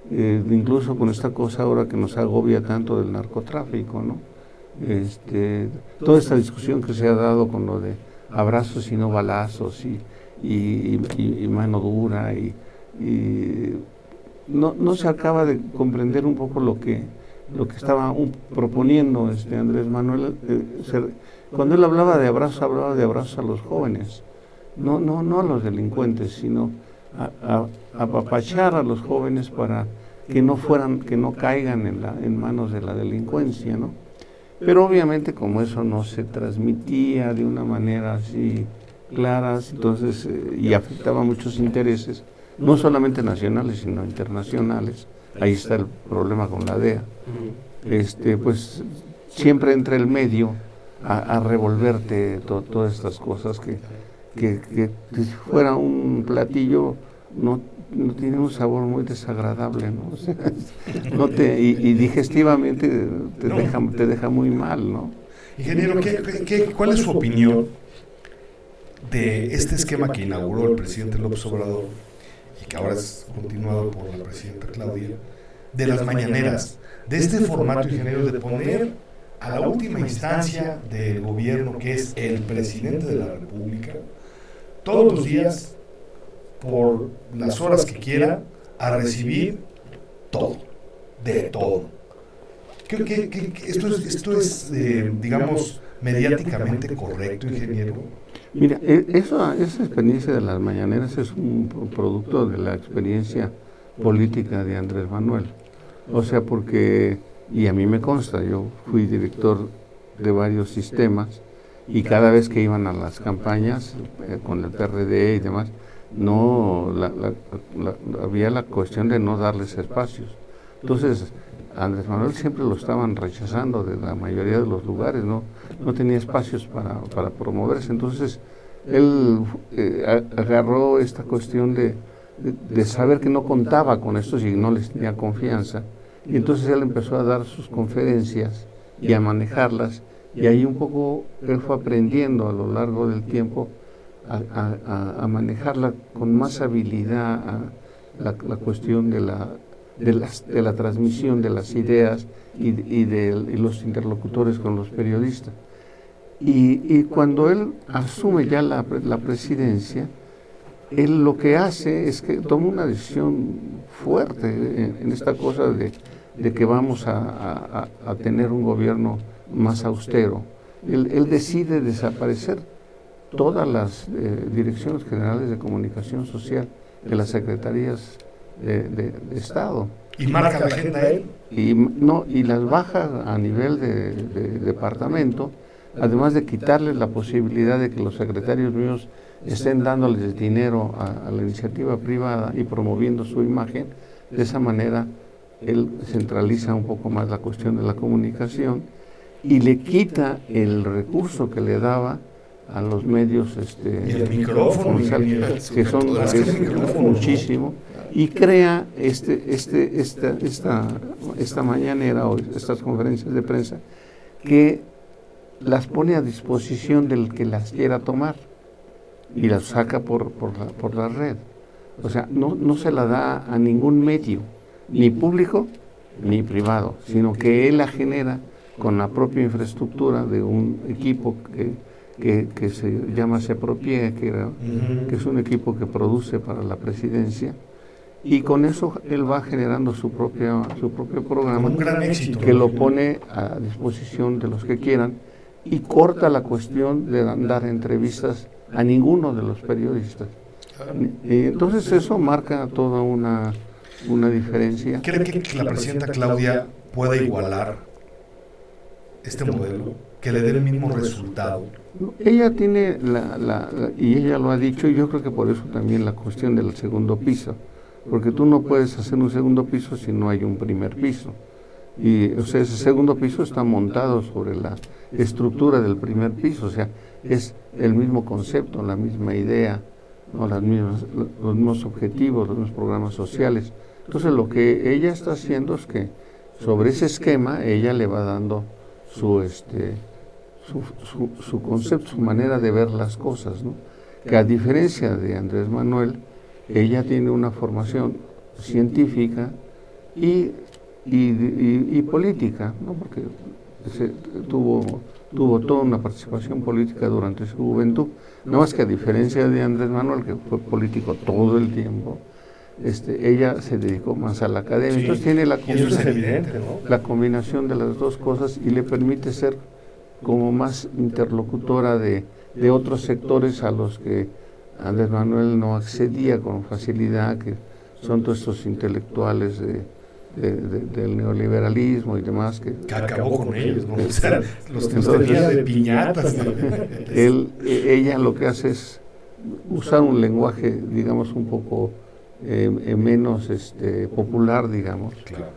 incluso con esta cosa ahora que nos agobia tanto del narcotráfico, ¿no? Toda esta discusión que se ha dado con lo de abrazos y no balazos y mano dura y no se acaba de comprender un poco lo que estaba proponiendo Andrés Manuel. Cuando él hablaba de abrazos a los jóvenes, no a los delincuentes, sino a apapachar a los jóvenes para que no caigan en manos de la delincuencia, ¿no? Pero obviamente, como eso no se transmitía de una manera así clara, entonces y afectaba muchos intereses, no solamente nacionales sino internacionales. Ahí está el problema con la DEA. Pues siempre entra el medio a revolverte todas estas cosas que si fuera un platillo no tiene un sabor muy desagradable, ¿no? O sea, y digestivamente te deja muy mal, ¿no? Ingeniero, ¿cuál es su opinión de este esquema que inauguró el presidente López Obrador y que ahora es continuado por la presidenta Claudia, de las mañaneras, de este formato, ingeniero, de poner a la última instancia del gobierno, que es el presidente de la República, todos los días, por las horas que quiera, a recibir todo, de todo. Creo que esto es digamos, mediáticamente correcto, ingeniero. Mira, esa experiencia de las mañaneras es un producto de la experiencia política de Andrés Manuel. O sea, porque, y a mí me consta, yo fui director de varios sistemas y cada vez que iban a las campañas con el PRD y demás, no había la cuestión de no darles espacios. Entonces, Andrés Manuel siempre lo estaban rechazando de la mayoría de los lugares, no tenía espacios para promoverse. Entonces, él agarró esta cuestión de saber que no contaba con estos y no les tenía confianza. Y entonces él empezó a dar sus conferencias y a manejarlas, y ahí un poco él fue aprendiendo a lo largo del tiempo a manejarla con más habilidad, la cuestión de la transmisión de las ideas y los interlocutores con los periodistas. Y cuando él asume ya la presidencia, él lo que hace es que toma una decisión fuerte en esta cosa de que vamos a tener un gobierno más austero. Él decide desaparecer todas las direcciones generales de comunicación social de las secretarías de Estado. ¿Y marca la agenda él? Y las baja a nivel de departamento, además de quitarles la posibilidad de que los secretarios míos estén dándoles dinero a la iniciativa privada y promoviendo su imagen. De esa manera él centraliza un poco más la cuestión de la comunicación y le quita el recurso que le daba a los medios el micrófono, que son muchísimo, y crea esta mañanera o estas conferencias de prensa que las pone a disposición del que las quiera tomar y las saca por la red. O sea, no se la da a ningún medio, ni público ni privado, sino que él la genera con la propia infraestructura de un equipo que se llama Sepropie, que es un equipo que produce para la presidencia, y con eso él va generando su propio programa, un gran éxito, que lo pone a disposición de los que quieran, y corta la cuestión de dar entrevistas a ninguno de los periodistas. Y entonces eso marca toda una diferencia. ¿Cree que la presidenta Claudia puede igualar este modelo, que le dé el mismo resultado? Ella tiene y ella lo ha dicho, y yo creo que por eso también la cuestión del segundo piso, porque tú no puedes hacer un segundo piso si no hay un primer piso. Y o sea, ese segundo piso está montado sobre la estructura del primer piso, o sea, es el mismo concepto, la misma idea, ¿no? Los mismos objetivos, los mismos programas sociales. Entonces lo que ella está haciendo es que sobre ese esquema ella le va dando su concepto, su manera de ver las cosas, ¿no? Que a diferencia de Andrés Manuel, ella tiene una formación científica y política, ¿no? Porque tuvo toda una participación política durante su juventud. No más que a diferencia de Andrés Manuel, que fue político todo el tiempo, ella se dedicó más a la academia. Sí, entonces tiene la combinación de las dos cosas y le permite ser como más interlocutora de otros sectores a los que Andrés Manuel no accedía con facilidad, que son todos estos intelectuales del neoliberalismo y demás que acabó con ellos, ¿no? O sea, los que tenía de piñatas. Ella lo que hace es usar un lenguaje, digamos, un poco menos popular, digamos, claro.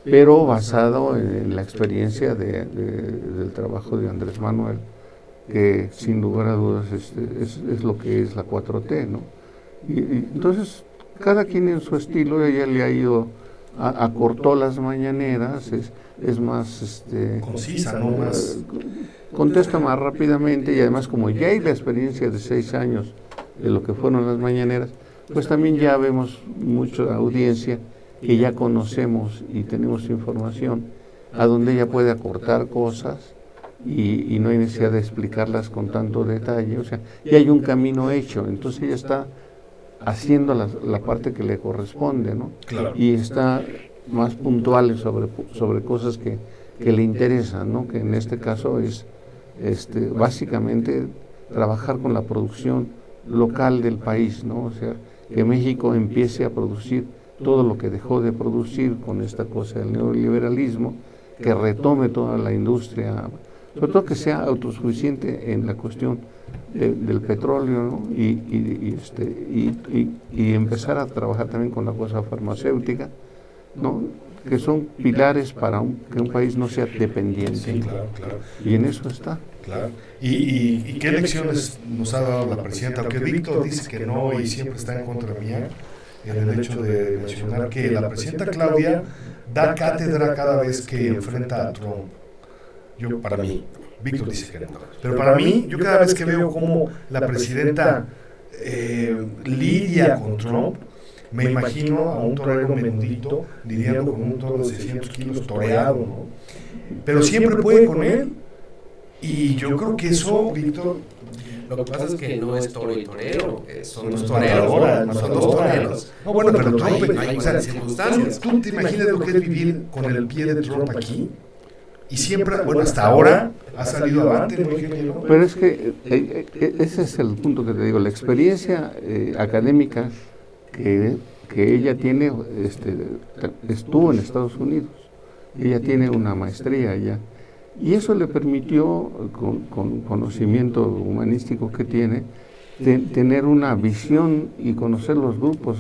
Pero basado en la experiencia del trabajo de Andrés Manuel, que sin lugar a dudas es lo que es la 4T, ¿no? Y entonces cada quien en su estilo. Ella le ha ido acortó las mañaneras, es más concisa, ¿no? Más contesta más rápidamente y además como ya hay la experiencia de 6 años de lo que fueron las mañaneras, pues también ya vemos mucha audiencia que ya conocemos y tenemos información a donde ella puede acortar cosas y no hay necesidad de explicarlas con tanto detalle, o sea, ya hay un camino hecho, entonces ella está haciendo la parte que le corresponde, ¿no? Claro. Y está más puntual sobre cosas que le interesan, ¿no? Que en este caso es básicamente trabajar con la producción local del país, ¿no? O sea, que México empiece a producir todo lo que dejó de producir con esta cosa del neoliberalismo, que retome toda la industria, sobre todo que sea autosuficiente en la cuestión del petróleo, ¿no? y empezar a trabajar también con la cosa farmacéutica, ¿no? Que son pilares para que un país no sea dependiente. Sí, claro, claro. Y en eso está. Claro. ¿Y qué lecciones nos ha dado la presidenta? Aunque Víctor dice que no y siempre está en contra mía, en el hecho de mencionar que la presidenta Claudia da cátedra cada vez que enfrenta a Trump. Yo, para mí, Víctor dice que no. Pero para mí, yo cada vez que veo cómo la presidenta lidia con Trump, me imagino a un torero menudito lidiando con un toro de 600 kilos toreado, ¿no? Pero siempre puede con él. Y yo creo que eso, Víctor... Lo que pasa es que no es toro y torero, son dos toreros, toreros, son dos toreros. No, bueno, pero Trump, hay circunstancias. ¿Tú te imaginas lo que es vivir con el pie de Trump aquí? Y siempre, bueno, hasta ahora ha salido avante, ¿no, ingeniero? Pero es que ese es el punto que te digo, la experiencia académica que ella tiene, estuvo en Estados Unidos, ella tiene una maestría allá. Y eso le permitió, con conocimiento humanístico que tiene, tener una visión y conocer los grupos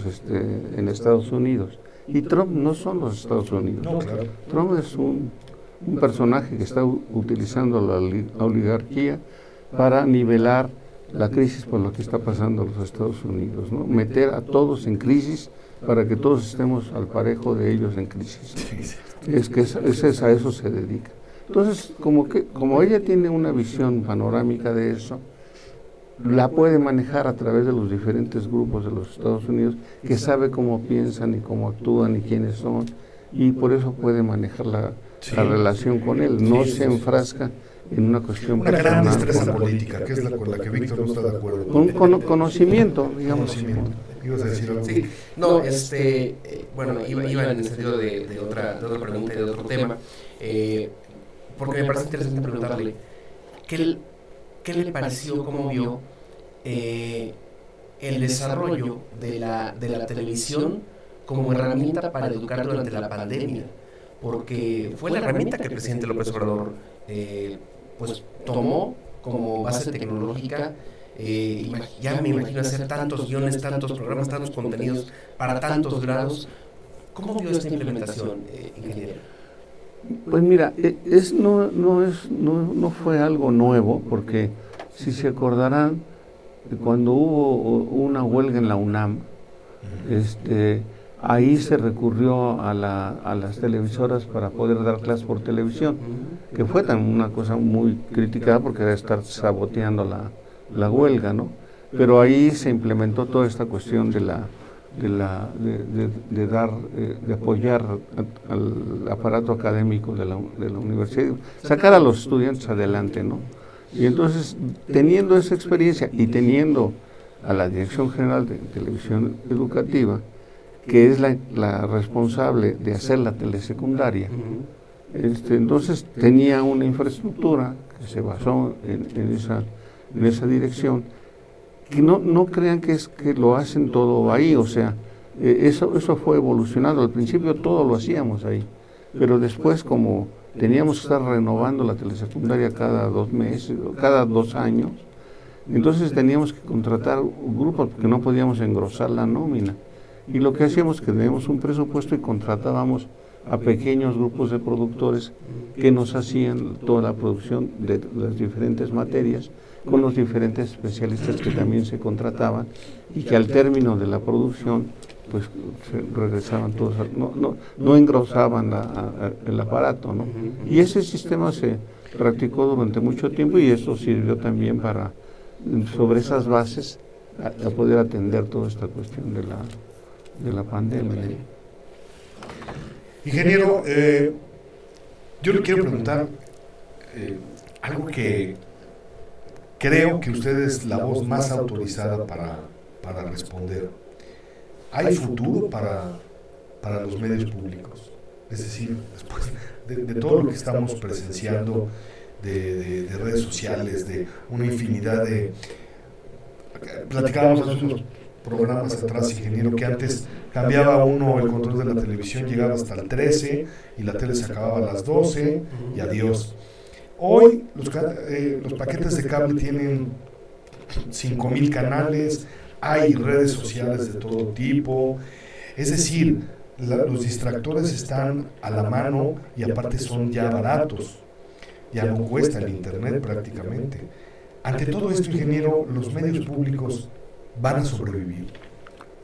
en Estados Unidos. Y Trump no son los Estados Unidos. No, claro. Trump es un personaje que está utilizando la oligarquía para nivelar la crisis por lo que está pasando en los Estados Unidos, ¿no? Meter a todos en crisis para que todos estemos al parejo de ellos en crisis. Es que a eso se dedica. Entonces, como ella tiene una visión panorámica de eso, la puede manejar a través de los diferentes grupos de los Estados Unidos, que sabe cómo piensan y cómo actúan y quiénes son, y por eso puede manejar la relación con él. No se enfrasca en una cuestión una gran personal. destreza política, que es con la que Víctor no está de acuerdo. Con conocimiento, digamos. Conocimiento. ¿Ibas a decir algo? Sí, no, bueno, iba en el sentido de otra pregunta y de otro tema, porque me parece interesante preguntarle, ¿qué le pareció, cómo vio el desarrollo de la televisión como herramienta para educar durante la pandemia? Porque fue la herramienta que el presidente López Obrador pues tomó como base tecnológica. Ya me imagino hacer tantos guiones, tantos programas, tantos contenidos para tantos grados. ¿Cómo vio esta implementación, ingeniero? Pues mira, no fue algo nuevo, porque si se acordarán, cuando hubo una huelga en la UNAM, ahí se recurrió a las televisoras para poder dar clases por televisión, que fue también una cosa muy criticada porque era estar saboteando la huelga, ¿no? Pero ahí se implementó toda esta cuestión de apoyar al aparato académico de la universidad, sacar a los estudiantes adelante, ¿no? Y entonces, teniendo esa experiencia y teniendo a la Dirección General de Televisión Educativa, que es la responsable de hacer la telesecundaria, entonces tenía una infraestructura que se basó en esa dirección, que no crean que lo hacen todo ahí, o sea, eso fue evolucionando. Al principio todo lo hacíamos ahí, pero después, como teníamos que estar renovando la telesecundaria cada 2 meses, cada 2 años, entonces teníamos que contratar grupos porque no podíamos engrosar la nómina. Y lo que hacíamos es que teníamos un presupuesto y contratábamos a pequeños grupos de productores que nos hacían toda la producción de las diferentes materias, con los diferentes especialistas que también se contrataban, y que al término de la producción pues se regresaban todos, no engrosaban el aparato, ¿no? Y ese sistema se practicó durante mucho tiempo y eso sirvió también para, sobre esas bases, a poder atender toda esta cuestión de la pandemia. Ingeniero, yo le quiero preguntar algo que creo que usted es la voz más autorizada para responder. ¿Hay futuro para los medios públicos? Es decir, después de todo lo que estamos presenciando, de redes sociales, de una infinidad de... Platicábamos hace unos programas atrás, ingeniero, que antes cambiaba uno el control de la televisión, llegaba hasta el 13 y la tele se acababa a las 12 y adiós. Hoy los paquetes de cable tienen 5,000 canales, hay redes sociales de todo tipo, es decir, los distractores están a la mano y aparte son ya baratos, ya no cuesta el internet prácticamente. Ante todo esto, ingeniero, ¿los medios públicos van a sobrevivir?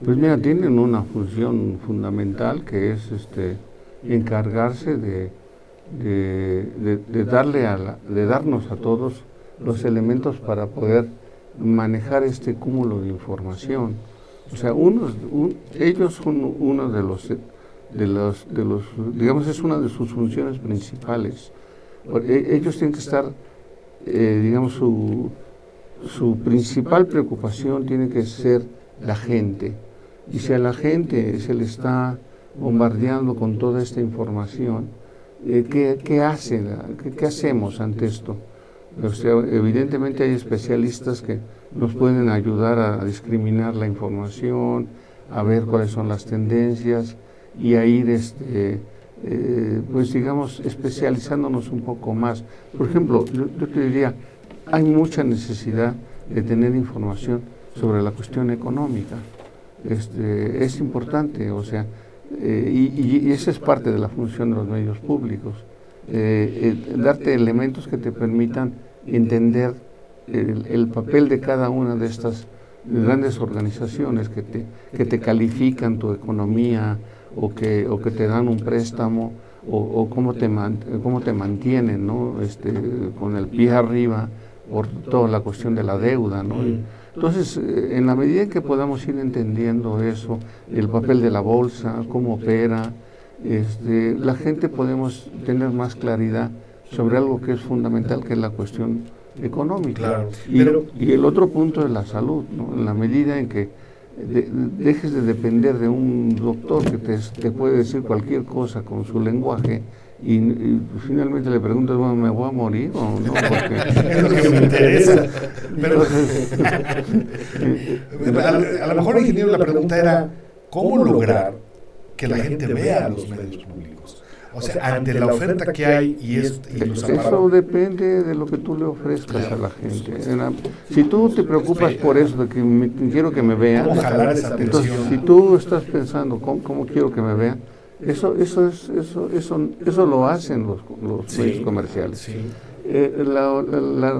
Pues mira, tienen una función fundamental que es encargarse de darnos a todos los elementos para poder manejar este cúmulo de información. O sea, ellos son uno de los, digamos, es una de sus funciones principales. Ellos tienen que estar, digamos, su principal preocupación tiene que ser la gente. Y si a la gente se le está bombardeando con toda esta información, ¿qué hacemos ante esto? O sea, evidentemente hay especialistas que nos pueden ayudar a discriminar la información, a ver cuáles son las tendencias y a ir, pues digamos, especializándonos un poco más. Por ejemplo, yo te diría, hay mucha necesidad de tener información sobre la cuestión económica. Es importante, o sea, y esa es parte de la función de los medios públicos, darte elementos que te permitan entender el papel de cada una de estas grandes organizaciones que te califican tu economía o que te dan un préstamo o cómo te mantienen, ¿no? Con el pie arriba por toda la cuestión de la deuda, ¿no? Entonces, en la medida en que podamos ir entendiendo eso, el papel de la bolsa, cómo opera, la gente podemos tener más claridad sobre algo que es fundamental, que es la cuestión económica. Claro, y el otro punto es la salud, ¿no? En la medida en que dejes de depender de un doctor que te puede decir cualquier cosa con su lenguaje y finalmente le preguntas, bueno, ¿me voy a morir o no? Porque es lo que me interesa. Pero, a lo mejor, ingeniero, la pregunta era, ¿cómo lograr que la gente vea los medios públicos? O sea, ante la oferta que hay y los aparatos. Eso depende de lo que tú le ofrezcas a la gente. Si tú te preocupas por eso, de que quiero que me vean, entonces si tú estás pensando, ¿cómo quiero que me vean? Eso lo hacen los medios comerciales. Sí. La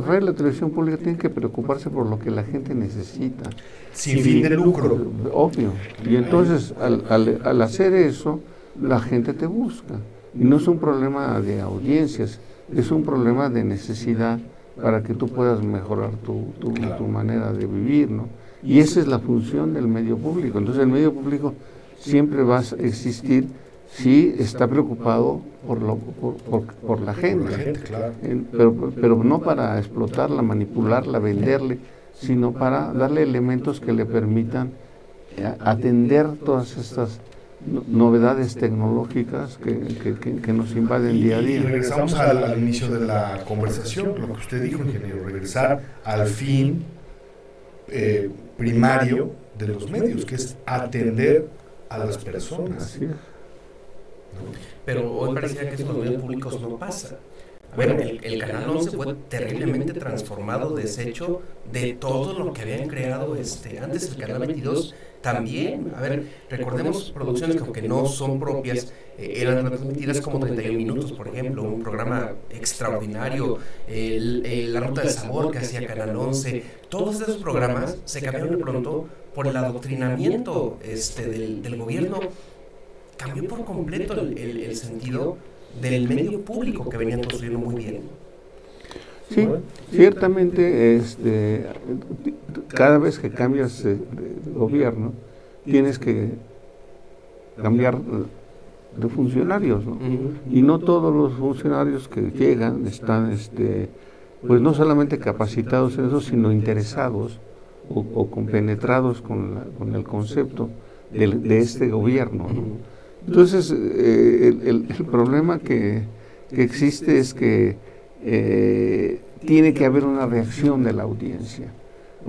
radio y la televisión pública tienen que preocuparse por lo que la gente necesita. Sin fin de lucro. Obvio. Y entonces, al hacer eso, la gente te busca. Y no es un problema de audiencias, es un problema de necesidad para que tú puedas mejorar tu manera de vivir, ¿no? Y esa es la función del medio público. Entonces, el medio público siempre va a existir si está preocupado por la gente, claro. pero no para explotarla, manipularla, venderle, sino para darle elementos que le permitan atender todas estas novedades tecnológicas que nos invaden día a día. Y regresamos al inicio de la conversación, lo que usted dijo, ingeniero, regresar al fin primario de los medios, que es atender a las personas. Así es. Pero hoy parecía que eso en los medios públicos no pasa. Bueno, el Canal 11 fue terriblemente transformado, deshecho de todo lo que habían creado antes. El Canal 22 también. A ver, recordemos producciones que aunque no son propias, eran transmitidas como 31 minutos, por ejemplo, un programa extraordinario, La Ruta del Sabor que hacía Canal 11. Todos esos programas se cambiaron de pronto por el adoctrinamiento del gobierno. Cambió por completo el sentido del medio público que venían construyendo muy bien. Sí, ciertamente cada vez que cambias de gobierno tienes que cambiar de funcionarios, ¿no? Y no todos los funcionarios que llegan están pues no solamente capacitados en eso, sino interesados o compenetrados con el concepto de este gobierno, ¿no? Entonces el problema que existe es que tiene que haber una reacción de la audiencia.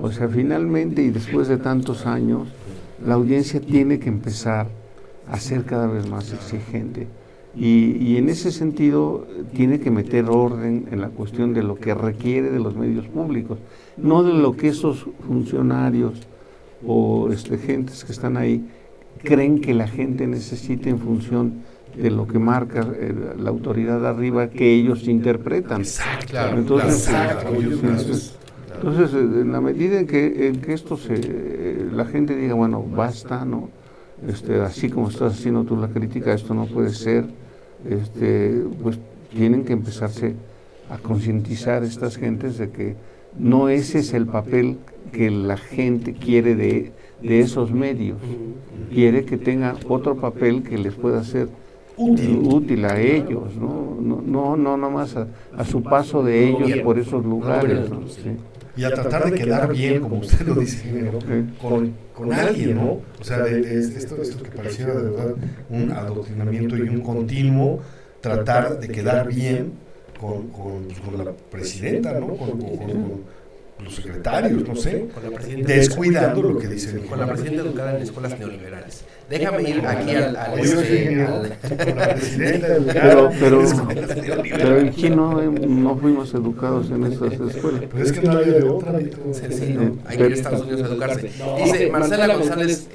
O sea, finalmente y después de tantos años, la audiencia tiene que empezar a ser cada vez más exigente. Y en ese sentido tiene que meter orden en la cuestión de lo que requiere de los medios públicos, no de lo que esos funcionarios o gentes que están ahí creen que la gente necesita en función de lo que marca la autoridad de arriba que ellos interpretan. Exacto, Entonces, entonces en la medida en que esto la gente diga, bueno, basta, ¿no? Así como estás haciendo tú la crítica, esto no puede ser, pues tienen que empezarse a concientizar estas gentes de que no ese es el papel que la gente quiere de esos medios. Quiere que tengan otro papel que les pueda ser útil a ellos, no nomás a su paso de ellos por esos lugares, ¿no? Sí. Y a tratar de quedar bien, como usted lo dice, ingeniero, con alguien, ¿no? O sea, esto que pareciera de verdad un adoctrinamiento y un continuo tratar de quedar bien con la presidenta, ¿no? Con los secretarios, no sé, descuidando lo que dice el con la presidenta educada en escuelas neoliberales. Déjame ir aquí al la presidenta educada pero aquí no fuimos educados en esas escuelas. Pero es que no había de otra. Sí, no, hay que ir a Estados Unidos a educarse. Dice Marcela González,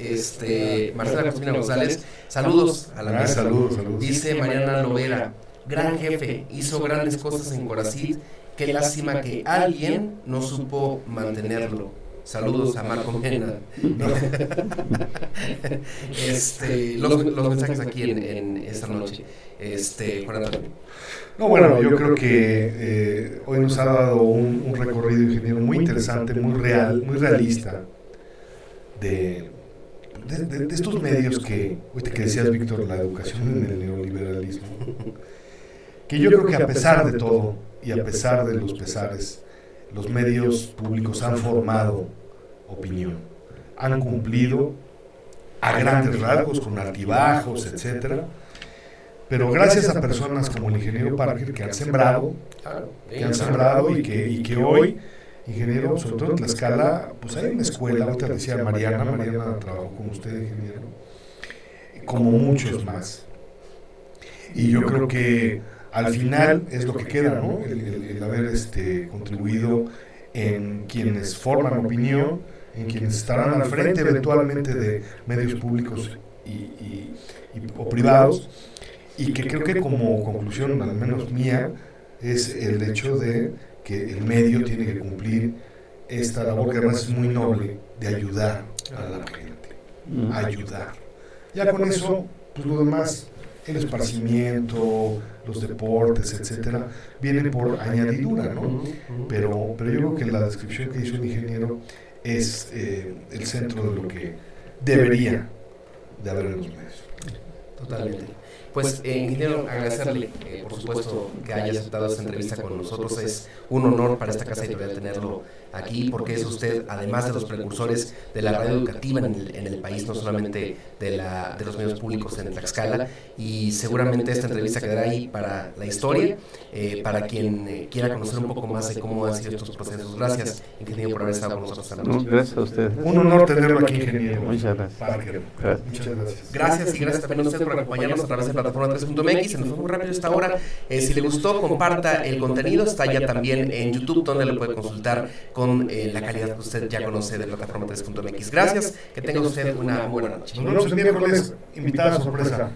Marcela Cristina González, saludos a la mesa. Saludos. Dice Mariana Lovera, gran jefe, hizo grandes cosas en Corazit. Qué lástima que alguien no supo mantenerlo. Saludos a Marco Mena. Los mensajes aquí en esta noche. Juan Antonio. No, bueno, yo creo que hoy nos ha dado un recorrido, ingeniero, muy interesante, muy real, muy realista de estos medios que, ahorita que decías, Víctor, la educación en el neoliberalismo, que yo creo que a pesar de todo, y a pesar de los pesares, los medios públicos han formado opinión, han cumplido a grandes rasgos, con altibajos, etcétera, pero gracias a personas como el ingeniero Parker que han sembrado y que hoy, ingeniero, sobre todo en Tlaxcala, pues hay una escuela, ahorita decía Mariana trabajó con usted, ingeniero, como muchos más, y yo creo que al final es lo que queda, ¿no? El haber contribuido en quienes forman opinión, en quienes estarán al frente eventualmente de medios públicos o privados, y que creo que como conclusión, al menos mía, es el hecho de que el medio tiene que cumplir esta labor, que además es muy noble, de ayudar a la gente, ayudar. Ya con eso, pues lo demás, el esparcimiento, los deportes, etcétera, vienen por añadidura, ¿no? Pero yo creo que la descripción que hizo el ingeniero es el centro de lo que debería de haber en los medios. Totalmente. Pues, ingeniero, agradecerle, por supuesto, que haya aceptado esta entrevista con nosotros. Es un honor para esta casa editorial tenerlo aquí, porque es usted, además de los precursores de la radio educativa en el país, no solamente de los medios públicos en Tlaxcala, y seguramente esta entrevista quedará ahí para la historia, para quien quiera conocer un poco más de cómo han sido estos procesos. Gracias, ingeniero, por haber estado con nosotros esta noche. Gracias a ustedes. Un honor tenerlo aquí, ingeniero. Muchas gracias. Parker. Gracias. Muchas gracias. Gracias, y gracias también a usted por acompañarnos a través de plataforma 3.mx. Se nos fue muy rápido esta hora. Si le gustó, comparta el contenido. Está ya también en YouTube, donde lo puede consultar con la calidad que usted ya conoce de plataforma 3.mx. Gracias, que tenga usted una buena noche. Nos vemos el miércoles, invitada sorpresa.